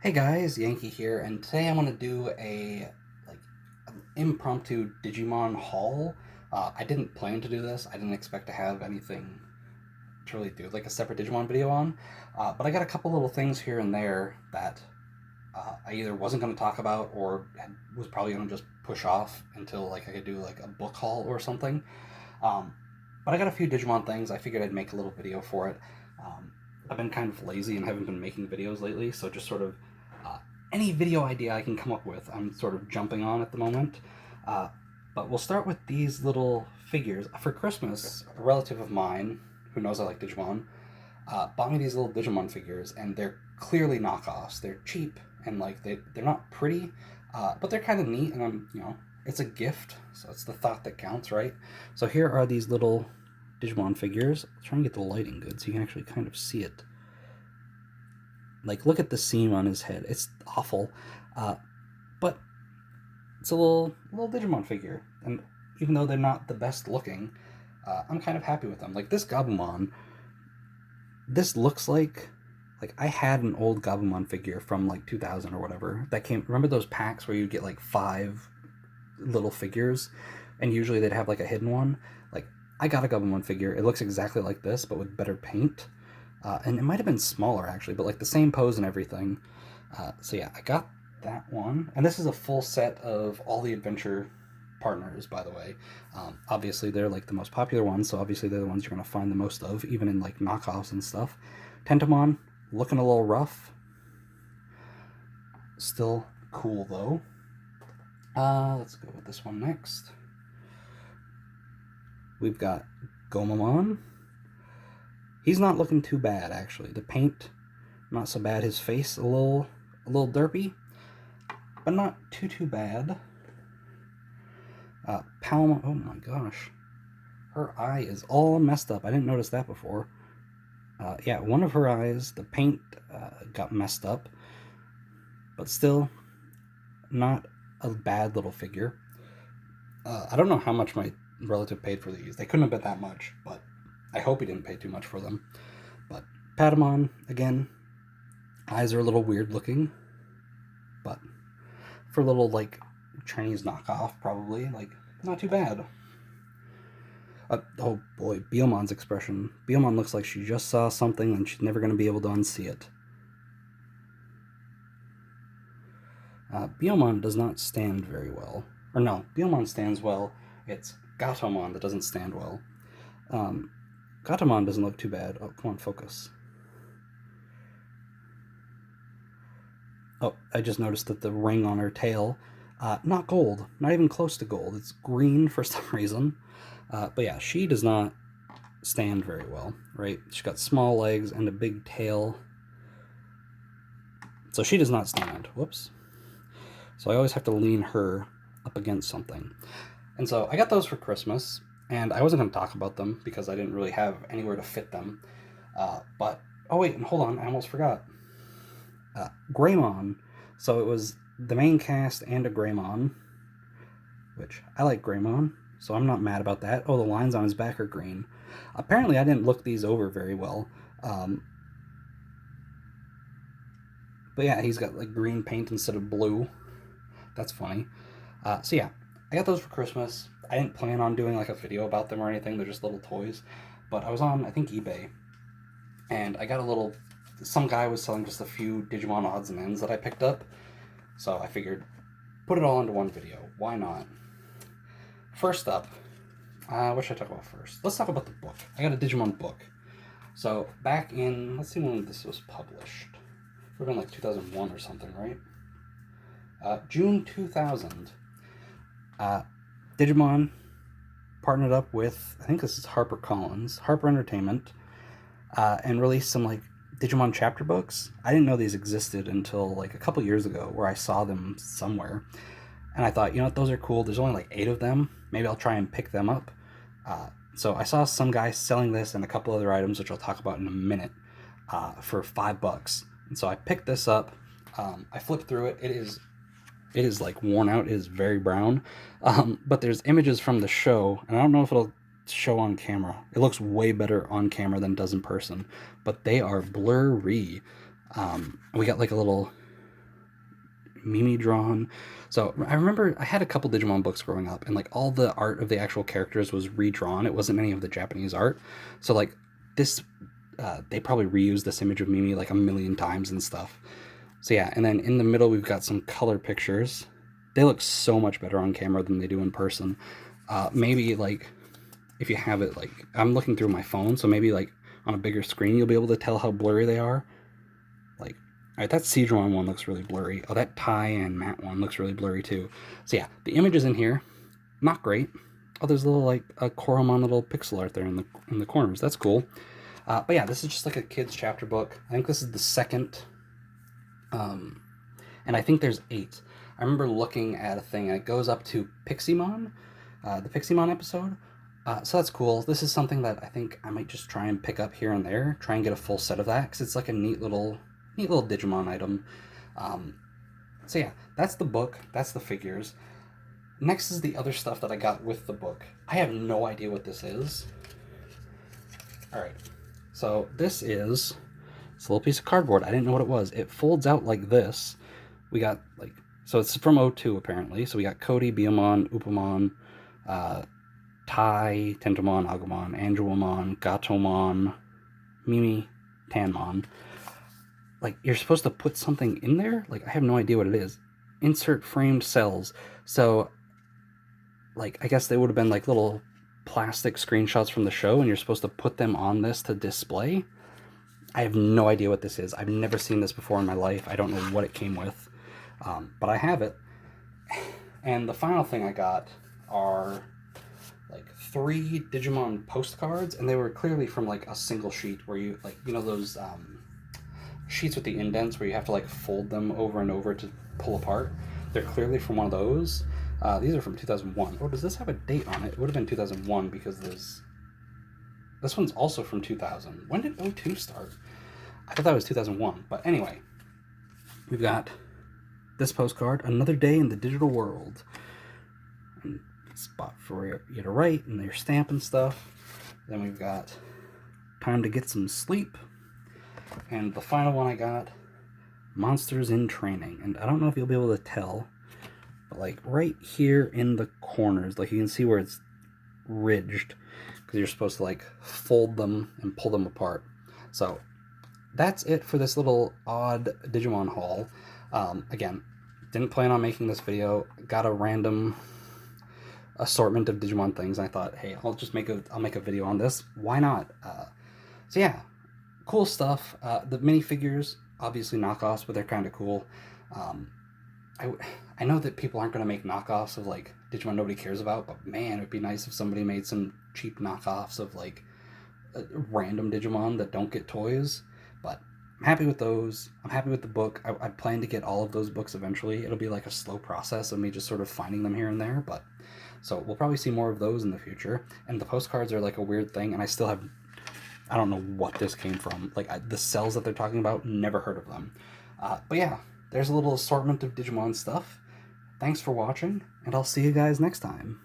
Hey guys, Yankee here, and today I want to do like an impromptu Digimon haul. I didn't plan to do this. I didn't expect to have anything to really do like a separate Digimon video on, but I got a couple little things here and there that I either wasn't going to talk about or was probably going to just push off until like I could do like a book haul or something. Um, but I got a few Digimon things. I figured I'd make a little video for it. Um, I've been kind of lazy and haven't been making videos lately, so just sort of uh, any video idea I can come up with, I'm sort of jumping on at the moment. Uh, but we'll start with these little figures. For Christmas, a relative of mine, who knows I like Digimon, bought me these little Digimon figures, and they're clearly knockoffs. They're cheap, and like they're not pretty, but they're kind of neat, and it's a gift, so it's the thought that counts, right? So here are these little Digimon figures. I'll try and get the lighting good so you can actually kind of see it. Like, look at the seam on his head. It's awful, but it's a little Digimon figure, and even though they're not the best looking, I'm kind of happy with them. Like this Gabumon, this looks like I had an old Gabumon figure from like 2000 or whatever that came. Remember those packs where you get like 5 little figures, and usually they'd have like a hidden one. Like I got a Gabumon figure. It looks exactly like this, but with better paint. And it might have been smaller actually, but like the same pose and everything. So yeah, I got that one, and this is a full set of all the adventure partners. By the way, obviously they're like the most popular ones, so obviously they're the ones you're gonna find the most of, even in like knockoffs and stuff. Tentamon looking a little rough, still cool though. Let's go with this one next. We've got Gomamon. He's not looking too bad actually. The paint, not so bad. His face a little derpy, but not too bad. Palma. Oh my gosh, her eye is all messed up. I didn't notice that before. Yeah, one of her eyes, the paint got messed up, but still not a bad little figure. I don't know how much my relative paid for these. They couldn't have been that much, but I hope he didn't pay too much for them. But Patamon, again, eyes are a little weird looking, but for a little like Chinese knockoff, probably like not too bad. Oh boy, Biomon's expression. Biomon looks like she just saw something and she's never going to be able to unsee it. Biomon does not stand very well. Or no, Biomon stands well. It's Gatomon that doesn't stand well. Gatomon doesn't look too bad. Oh, come on, focus. Oh, I just noticed that the ring on her tail, not gold, not even close to gold. It's green for some reason. But yeah, she does not stand very well, right? She's got small legs and a big tail. So she does not stand. Whoops. So I always have to lean her up against something. And so I got those for Christmas, and I wasn't going to talk about them because I didn't really have anywhere to fit them. But, oh wait, and hold on, I almost forgot. Greymon. So it was the main cast and a Greymon, which I like Greymon, so I'm not mad about that. Oh, the lines on his back are green. Apparently, I didn't look these over very well. But yeah, he's got like green paint instead of blue. That's funny. So yeah, I got those for Christmas. I didn't plan on doing like a video about them or anything. They're just little toys. But I was on, I think, eBay, and I got a little. Some guy was selling just a few Digimon odds and ends that I picked up. So I figured, put it all into one video. Why not? First up, what should I talk about first? Let's talk about the book. I got a Digimon book. So back in, let's see when this was published. We're in like 2001 or something, right? June 2000. Digimon partnered up with, I think this is HarperCollins, Harper Entertainment, and released some like Digimon chapter books. I didn't know these existed until like a couple years ago, where I saw them somewhere. And I thought, you know what, those are cool. There's only like 8 of them. Maybe I'll try and pick them up. So I saw some guy selling this and a couple other items, which I'll talk about in a minute, for $5. And so I picked this up. I flipped through it. It is like worn out. It is very brown. But there's images from the show, and I don't know if it'll show on camera. It looks way better on camera than it does in person, but they are blurry. We got like a little Mimi drawn. So I remember I had a couple Digimon books growing up, and like all the art of the actual characters was redrawn. It wasn't any of the Japanese art. So like this, they probably reused this image of Mimi like a million times and stuff. So yeah, and then in the middle we've got some color pictures. They look so much better on camera than they do in person. Maybe like if you have it like I'm looking through my phone, so maybe like on a bigger screen you'll be able to tell how blurry they are. Like, all right, that Seadron one looks really blurry. Oh, that Ty and Matt one looks really blurry too. So yeah, the images in here, not great. Oh, there's a little like a Koromon little pixel art there in the corners. That's cool. But yeah, this is just like a kid's chapter book. I think this is the second, and I think there's 8. I remember looking at a thing and it goes up to Piximon, the Piximon episode. So that's cool. This is something that I think I might just try and pick up here and there, try and get a full set of that, because it's like a neat little Digimon item. So yeah, that's the book, that's the figures. Next is the other stuff that I got with the book. I have no idea what this is. Alright, so this is it's a little piece of cardboard. I didn't know what it was. It folds out like this. We got like, so it's from O2 apparently. So we got Cody, Biyomon, Upamon, Tai, Tentomon, Agumon, Angelomon, Gatomon, Mimi, Tanmon. Like, you're supposed to put something in there? Like, I have no idea what it is. Insert framed cells. So, like, I guess they would have been like little plastic screenshots from the show, and you're supposed to put them on this to display. I have no idea what this is. I've never seen this before in my life. I don't know what it came with. But I have it. And the final thing I got are like 3 Digimon postcards, and they were clearly from like a single sheet where you like, you know, those sheets with the indents where you have to like fold them over and over to pull apart. They're clearly from one of those. These are from 2001. Oh, does this have a date on it? It would have been 2001 because this one's also from 2000. When did O2 start? I thought that was 2001. But anyway, we've got this postcard, Another Day in the Digital World. And spot for you to write and your stamp and stuff. Then we've got Time to Get Some Sleep. And the final one I got, Monsters in Training. And I don't know if you'll be able to tell, but like right here in the corners, like you can see where it's ridged, because you're supposed to like fold them and pull them apart. So that's it for this little odd Digimon haul. Again, didn't plan on making this video. Got a random assortment of Digimon things, and I thought, hey, I'll make a video on this. Why not? So yeah, cool stuff. The minifigures, obviously knockoffs, but they're kind of cool. I know that people aren't going to make knockoffs of like Digimon nobody cares about, but man, it'd be nice if somebody made some cheap knockoffs of like random Digimon that don't get toys. But I'm happy with those. I'm happy with the book. I plan to get all of those books eventually. It'll be like a slow process of me just sort of finding them here and there, but so we'll probably see more of those in the future. And the postcards are like a weird thing, and I don't know what this came from. Like the cells that they're talking about, never heard of them. But yeah, there's a little assortment of Digimon stuff. Thanks for watching, and I'll see you guys next time.